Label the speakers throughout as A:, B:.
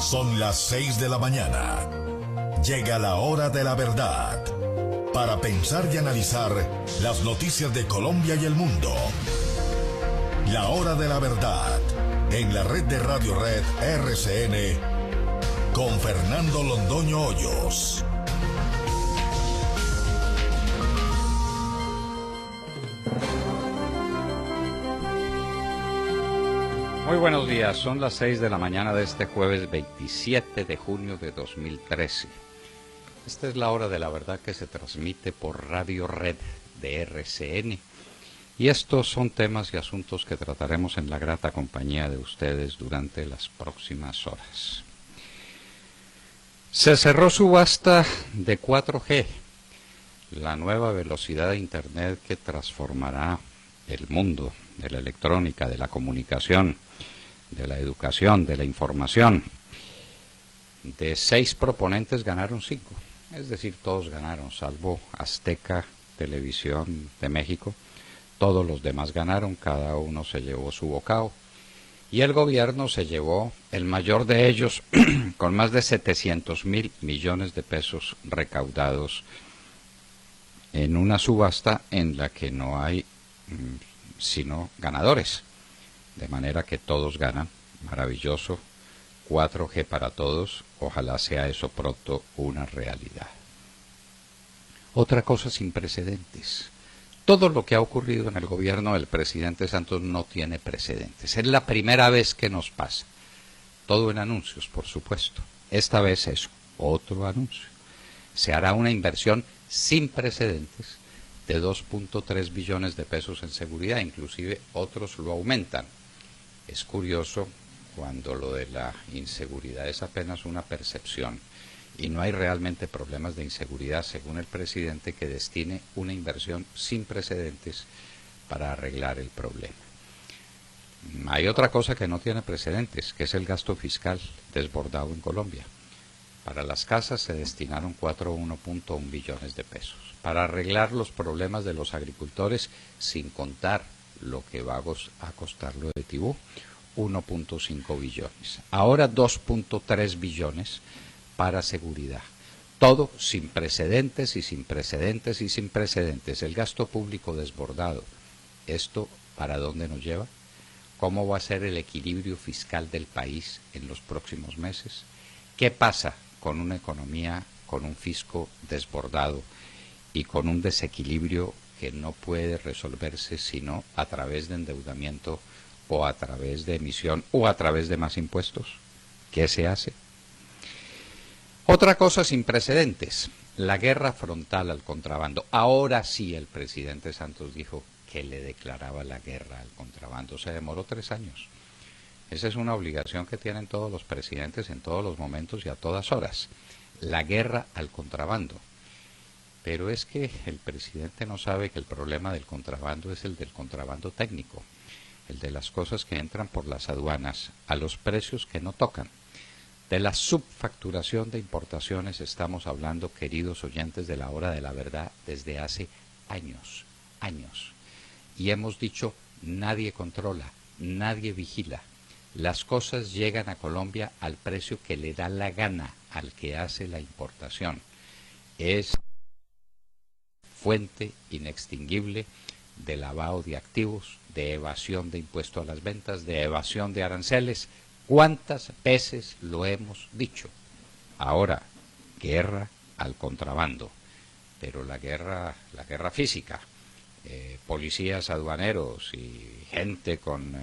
A: Son las 6 de la mañana. Llega la hora de la verdad. Para pensar y analizar las noticias de Colombia y el mundo. La hora de la verdad. En la red de Radio Red RCN. Con Fernando Londoño Hoyos.
B: Muy buenos días, son las 6 de la mañana de este jueves 27 de junio de 2013. Esta es la hora de la verdad que se transmite por Radio Red de RCN. Y estos son temas y asuntos que trataremos en la grata compañía de ustedes durante las próximas horas. Se cerró subasta de 4G, la nueva velocidad de Internet que transformará el mundo de la electrónica, de la comunicación, de la educación, de la información. De 6 proponentes ganaron 5, es decir, todos ganaron, salvo Azteca Televisión de México. Todos los demás ganaron, cada uno se llevó su bocado. Y el gobierno se llevó el mayor de ellos con más de 700.000 millones de pesos recaudados en una subasta en la que no hay sino ganadores, de manera que todos ganan. Maravilloso, 4G para todos, ojalá sea eso pronto una realidad. Otra cosa sin precedentes, todo lo que ha ocurrido en el gobierno del presidente Santos no tiene precedentes, es la primera vez que nos pasa, todo en anuncios por supuesto, esta vez es otro anuncio, se hará una inversión sin precedentes de 2.3 billones de pesos en seguridad, inclusive otros lo aumentan. Es curioso cuando lo de la inseguridad es apenas una percepción y no hay realmente problemas de inseguridad, según el presidente, que destine una inversión sin precedentes para arreglar el problema. Hay otra cosa que no tiene precedentes, que es el gasto fiscal desbordado en Colombia. Para las casas se destinaron 1.1 billones de pesos. Para arreglar los problemas de los agricultores, sin contar lo que va a costar lo de Tibú, 1.5 billones. Ahora 2.3 billones para seguridad. Todo sin precedentes y sin precedentes y sin precedentes. El gasto público desbordado. ¿Esto para dónde nos lleva? ¿Cómo va a ser el equilibrio fiscal del país en los próximos meses? ¿Qué pasa con una economía, con un fisco desbordado y con un desequilibrio que no puede resolverse sino a través de endeudamiento o a través de emisión o a través de más impuestos? ¿Qué se hace? Otra cosa sin precedentes, la guerra frontal al contrabando. Ahora sí el presidente Santos dijo que le declaraba la guerra al contrabando. Se demoró 3 años. Esa es una obligación que tienen todos los presidentes en todos los momentos y a todas horas. La guerra al contrabando. Pero es que el presidente no sabe que el problema del contrabando es el del contrabando técnico, el de las cosas que entran por las aduanas a los precios que no tocan. De la subfacturación de importaciones estamos hablando, queridos oyentes de la hora de la verdad, desde hace años. Y hemos dicho, nadie controla, nadie vigila. Las cosas llegan a Colombia al precio que le da la gana al que hace la importación. Es fuente inextinguible de lavado de activos, de evasión de impuesto a las ventas, de evasión de aranceles. ¿Cuántas veces lo hemos dicho? Ahora, guerra al contrabando, pero la guerra física, policías aduaneros y gente con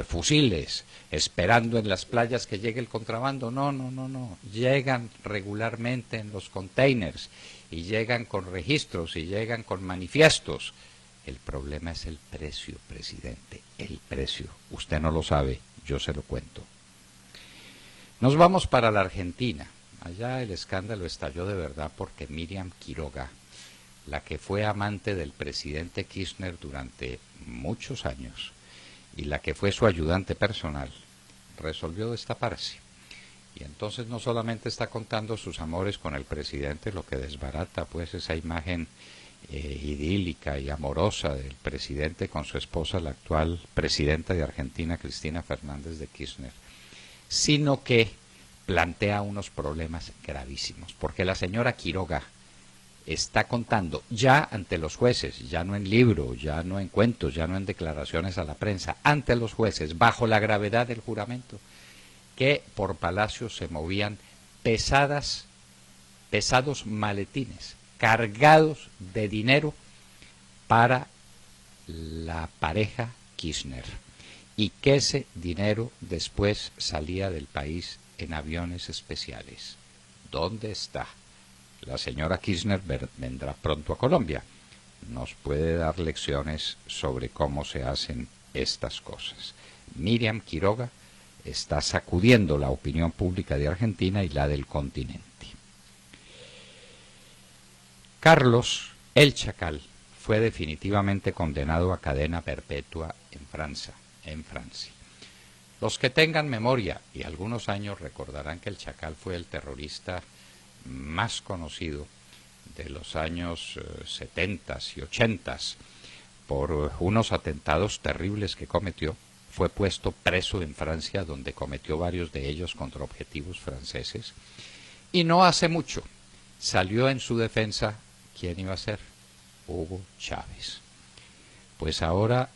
B: fusiles esperando en las playas que llegue el contrabando. No. Llegan regularmente en los containers y llegan con registros y llegan con manifiestos. El problema es el precio, presidente, el precio. Usted no lo sabe, yo se lo cuento. Nos vamos para la Argentina. Allá el escándalo estalló de verdad porque Miriam Quiroga, la que fue amante del presidente Kirchner durante muchos años y la que fue su ayudante personal, resolvió destaparse. Y entonces no solamente está contando sus amores con el presidente, lo que desbarata pues esa imagen idílica y amorosa del presidente con su esposa, la actual presidenta de Argentina, Cristina Fernández de Kirchner, sino que plantea unos problemas gravísimos, porque la señora Quiroga está contando ya ante los jueces, ya no en libro, ya no en cuentos, ya no en declaraciones a la prensa, ante los jueces, bajo la gravedad del juramento, que por Palacio se movían pesados maletines cargados de dinero para la pareja Kirchner, y que ese dinero después salía del país en aviones especiales. ¿Dónde está? La señora Kirchner vendrá pronto a Colombia. Nos puede dar lecciones sobre cómo se hacen estas cosas. Miriam Quiroga está sacudiendo la opinión pública de Argentina y la del continente. Carlos el Chacal fue definitivamente condenado a cadena perpetua en Francia. Los que tengan memoria y algunos años recordarán que el Chacal fue el terrorista más conocido de los años 70 y 80 por unos atentados terribles que cometió. Fue puesto preso en Francia, donde cometió varios de ellos contra objetivos franceses, y no hace mucho salió en su defensa. ¿Quién iba a ser? Hugo Chávez. Pues ahora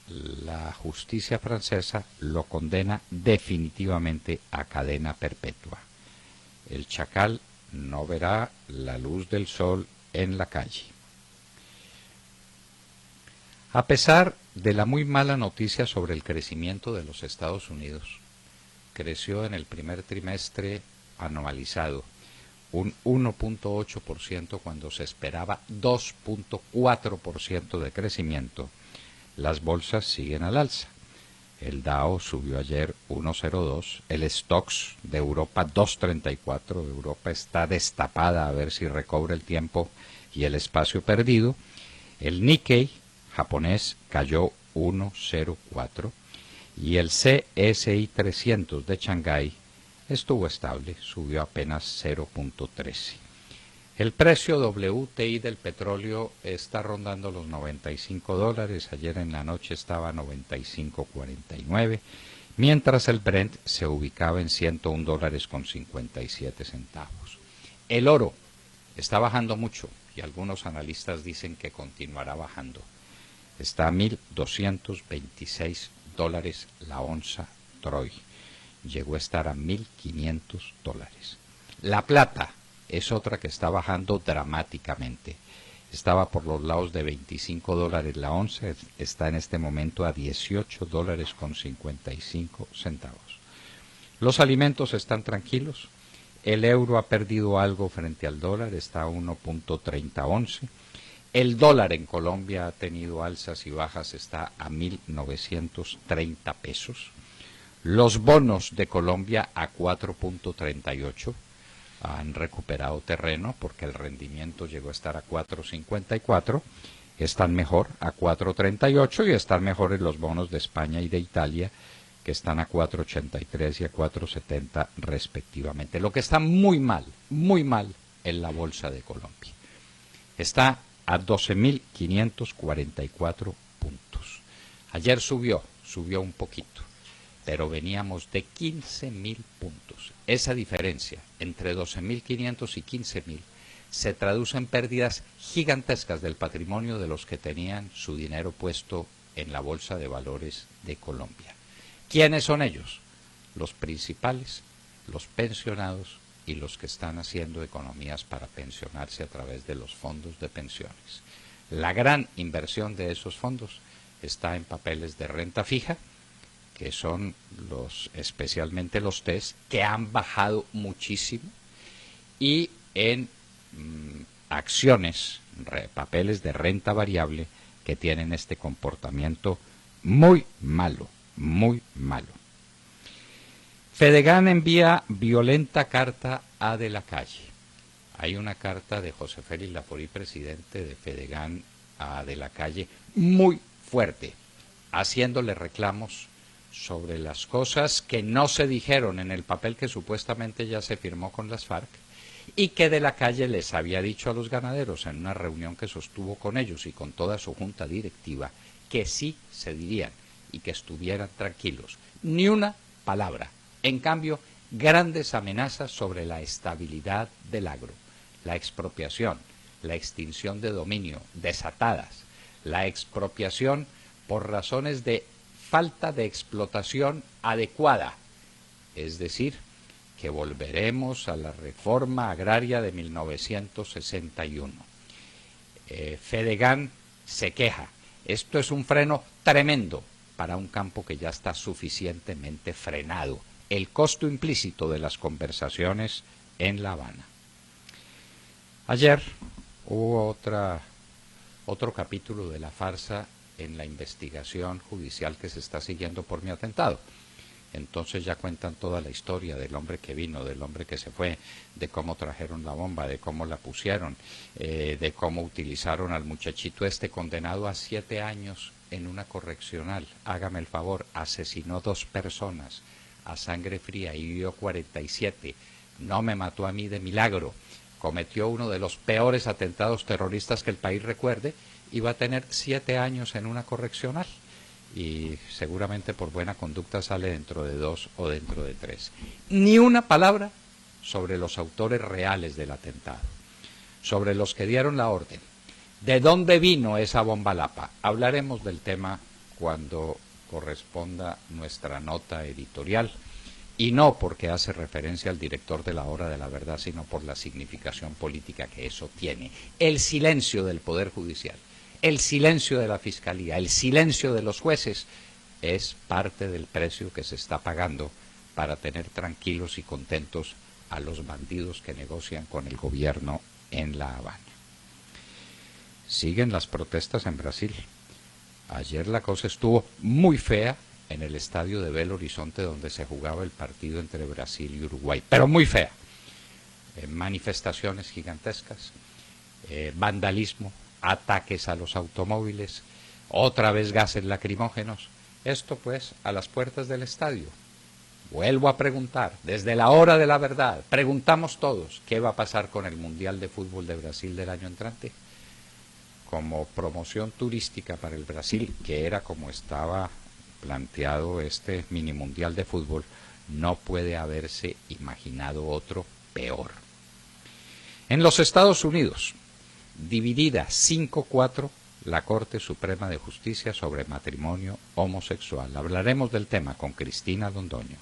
B: la justicia francesa lo condena definitivamente a cadena perpetua. El Chacal no verá la luz del sol en la calle. A pesar de la muy mala noticia sobre el crecimiento de los Estados Unidos, creció en el primer trimestre anualizado un 1.8% cuando se esperaba 2.4% de crecimiento. Las bolsas siguen al alza. El Dow subió ayer 1.02, el Stoxx de Europa 2.34, Europa está destapada a ver si recobra el tiempo y el espacio perdido. El Nikkei japonés cayó 1.04 y el CSI 300 de Shanghái estuvo estable, subió apenas 0.13. El precio WTI del petróleo está rondando los $95, ayer en la noche estaba a 95.49, mientras el Brent se ubicaba en $101.57. El oro está bajando mucho y algunos analistas dicen que continuará bajando. Está a $1.226 la onza Troy. Llegó a estar a $1.500. La plata es otra que está bajando dramáticamente. Estaba por los lados de $25 la onza, está en este momento a $18.55. Los alimentos están tranquilos. El euro ha perdido algo frente al dólar, está a 1.3011. El dólar en Colombia ha tenido alzas y bajas, está a 1.930 pesos. Los bonos de Colombia a 4.38 han recuperado terreno porque el rendimiento llegó a estar a 4.54, están mejor a 4.38 y están mejores los bonos de España y de Italia, que están a 4.83 y a 4.70 respectivamente. Lo que está muy mal en la bolsa de Colombia. Está a 12.544 puntos. Ayer subió un poquito, pero veníamos de 15.000 puntos. Esa diferencia entre 12.500 y 15.000 se traduce en pérdidas gigantescas del patrimonio de los que tenían su dinero puesto en la Bolsa de Valores de Colombia. ¿Quiénes son ellos? Los principales, los pensionados y los que están haciendo economías para pensionarse a través de los fondos de pensiones. La gran inversión de esos fondos está en papeles de renta fija, que son especialmente los TES, que han bajado muchísimo, y en acciones, papeles de renta variable, que tienen este comportamiento muy malo, muy malo. Fedegan envía violenta carta a De la Calle. Hay una carta de José Félix Laforí, presidente de Fedegan, a De la Calle, muy fuerte, haciéndole reclamos sobre las cosas que no se dijeron en el papel que supuestamente ya se firmó con las FARC y que De la Calle les había dicho a los ganaderos en una reunión que sostuvo con ellos y con toda su junta directiva que sí se dirían y que estuvieran tranquilos. Ni una palabra. En cambio, grandes amenazas sobre la estabilidad del agro, la expropiación, la extinción de dominio desatadas, la expropiación por razones de falta de explotación adecuada, es decir, que volveremos a la reforma agraria de 1961. Fedegan se queja. Esto es un freno tremendo para un campo que ya está suficientemente frenado. El costo implícito de las conversaciones en La Habana. Ayer hubo otro capítulo de la farsa en la investigación judicial que se está siguiendo por mi atentado. Entonces ya cuentan toda la historia del hombre que vino, del hombre que se fue, de cómo trajeron la bomba, de cómo la pusieron, de cómo utilizaron al muchachito este condenado a 7 años en una correccional. Hágame el favor, asesinó 2 personas a sangre fría y vivió 47. No me mató a mí de milagro. Cometió uno de los peores atentados terroristas que el país recuerde y va a tener 7 años en una correccional. Y seguramente por buena conducta sale dentro de 2 o dentro de 3. Ni una palabra sobre los autores reales del atentado, sobre los que dieron la orden. ¿De dónde vino esa bomba lapa? Hablaremos del tema cuando corresponda nuestra nota editorial, y no porque hace referencia al director de La Hora de la Verdad, sino por la significación política que eso tiene. El silencio del Poder Judicial, el silencio de la Fiscalía, el silencio de los jueces es parte del precio que se está pagando para tener tranquilos y contentos a los bandidos que negocian con el gobierno en La Habana. Siguen las protestas en Brasil. Ayer la cosa estuvo muy fea en el estadio de Belo Horizonte donde se jugaba el partido entre Brasil y Uruguay, pero muy fea. Manifestaciones gigantescas, vandalismo, ataques a los automóviles, otra vez gases lacrimógenos. Esto pues a las puertas del estadio. Vuelvo a preguntar, desde La Hora de la Verdad, preguntamos todos, ¿qué va a pasar con el Mundial de Fútbol de Brasil del año entrante? Como promoción turística para el Brasil, que era como estaba planteado este mini mundial de fútbol, no puede haberse imaginado otro peor. En los Estados Unidos, dividida 5-4 la Corte Suprema de Justicia sobre matrimonio homosexual. Hablaremos del tema con Cristina Londoño.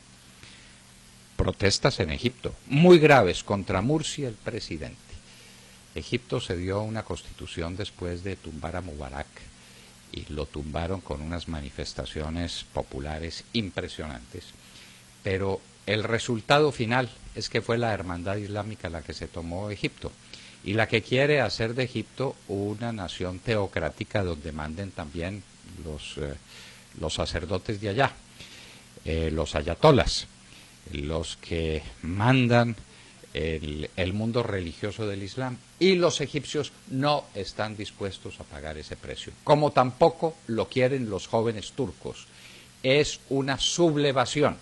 B: Protestas en Egipto, muy graves contra Mursi, el presidente. Egipto se dio una constitución después de tumbar a Mubarak y lo tumbaron con unas manifestaciones populares impresionantes, pero el resultado final es que fue la hermandad islámica la que se tomó Egipto y la que quiere hacer de Egipto una nación teocrática donde manden también los sacerdotes de allá, los ayatolas, los que mandan el mundo religioso del Islam, y los egipcios no están dispuestos a pagar ese precio, como tampoco lo quieren los jóvenes turcos. Es una sublevación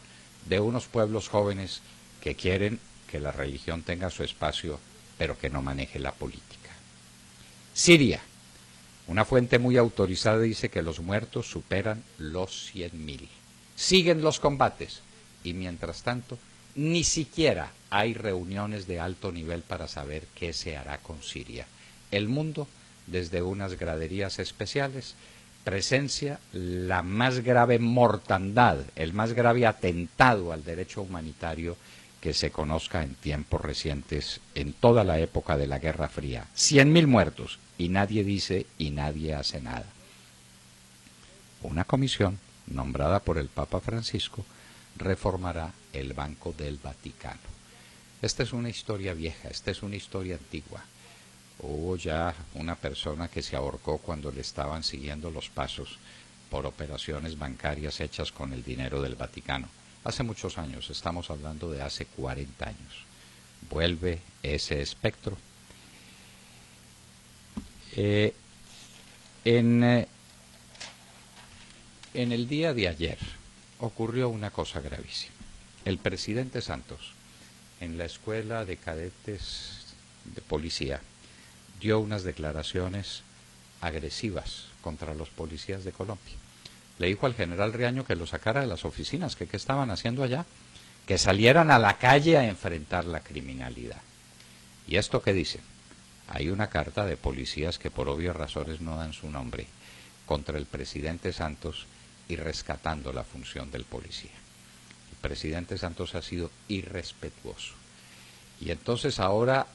B: de unos pueblos jóvenes que quieren que la religión tenga su espacio, pero que no maneje la política. Siria, una fuente muy autorizada dice que los muertos superan los 100.000. Siguen los combates y mientras tanto ni siquiera hay reuniones de alto nivel para saber qué se hará con Siria. El mundo, desde unas graderías especiales, presencia la más grave mortandad, el más grave atentado al derecho humanitario que se conozca en tiempos recientes, en toda la época de la Guerra Fría. 100.000 muertos y nadie dice y nadie hace nada. Una comisión nombrada por el Papa Francisco reformará el Banco del Vaticano. Esta es una historia vieja, esta es una historia antigua. Hubo ya una persona que se ahorcó cuando le estaban siguiendo los pasos por operaciones bancarias hechas con el dinero del Vaticano. Hace muchos años, estamos hablando de hace 40 años. Vuelve ese espectro. En el día de ayer ocurrió una cosa gravísima. El presidente Santos, en la escuela de cadetes de policía, dio unas declaraciones agresivas contra los policías de Colombia. Le dijo al general Riaño que lo sacara de las oficinas, que qué estaban haciendo allá, que salieran a la calle a enfrentar la criminalidad. ¿Y esto qué dice? Hay una carta de policías que por obvias razones no dan su nombre contra el presidente Santos y rescatando la función del policía. El presidente Santos ha sido irrespetuoso. Y entonces ahora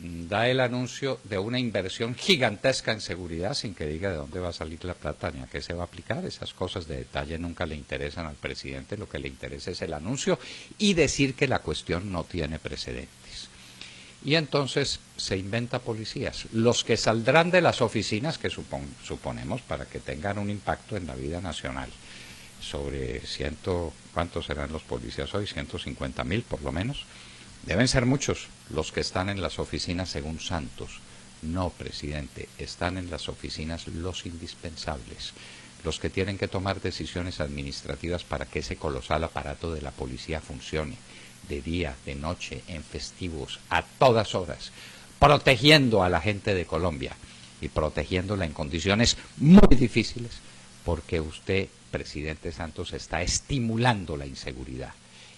B: da el anuncio de una inversión gigantesca en seguridad sin que diga de dónde va a salir la plata ni a qué se va a aplicar. Esas cosas de detalle nunca le interesan al presidente, lo que le interesa es el anuncio y decir que la cuestión no tiene precedentes. Y entonces se inventa policías, los que saldrán de las oficinas que suponemos para que tengan un impacto en la vida nacional. Sobre ¿cuántos serán los policías hoy? 150.000 por lo menos. Deben ser muchos los que están en las oficinas según Santos. No, presidente, están en las oficinas los indispensables, los que tienen que tomar decisiones administrativas para que ese colosal aparato de la policía funcione, de día, de noche, en festivos, a todas horas, protegiendo a la gente de Colombia y protegiéndola en condiciones muy difíciles, porque usted, presidente Santos, está estimulando la inseguridad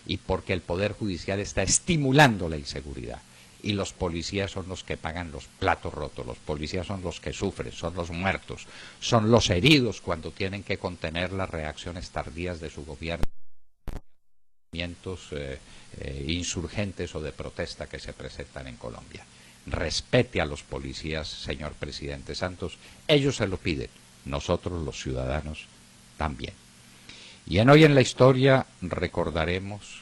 B: y porque el Poder Judicial está estimulando la inseguridad. Y los policías son los que pagan los platos rotos, los policías son los que sufren, son los muertos, son los heridos cuando tienen que contener las reacciones tardías de su gobierno, insurgentes o de protesta que se presentan en Colombia. Respete a los policías, señor presidente Santos, ellos se lo piden, nosotros los ciudadanos también. Y hoy en la historia recordaremos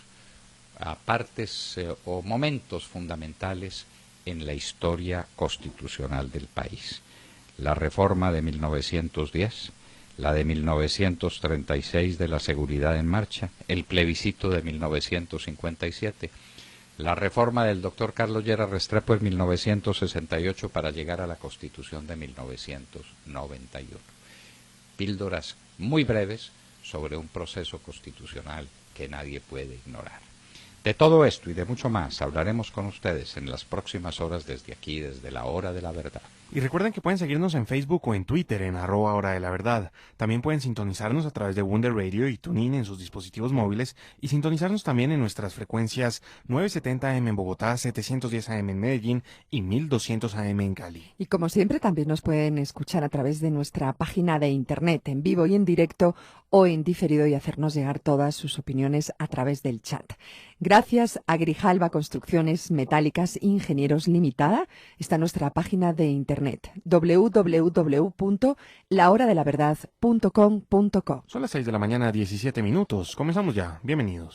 B: a partes o momentos fundamentales en la historia constitucional del país. La reforma de 1910, la de 1936 de la seguridad en marcha, el plebiscito de 1957, la reforma del doctor Carlos Lleras Restrepo en 1968 para llegar a la Constitución de 1991. Píldoras muy breves sobre un proceso constitucional que nadie puede ignorar. De todo esto y de mucho más hablaremos con ustedes en las próximas horas desde aquí, desde la Hora de la Verdad.
C: Y recuerden que pueden seguirnos en Facebook o en Twitter en @Hora de la Verdad. También pueden sintonizarnos a través de Wonder Radio y TuneIn en sus dispositivos móviles y sintonizarnos también en nuestras frecuencias 970 AM en Bogotá, 710 AM en Medellín y 1200 AM en Cali.
D: Y como siempre también nos pueden escuchar a través de nuestra página de internet en vivo y en directo o en diferido y hacernos llegar todas sus opiniones a través del chat. Gracias a Grijalba Construcciones Metálicas Ingenieros Limitada está nuestra página de internet www.lahoradelaverdad.com.co.
C: Son las 6 de la mañana, 17 minutos. Comenzamos ya. Bienvenidos.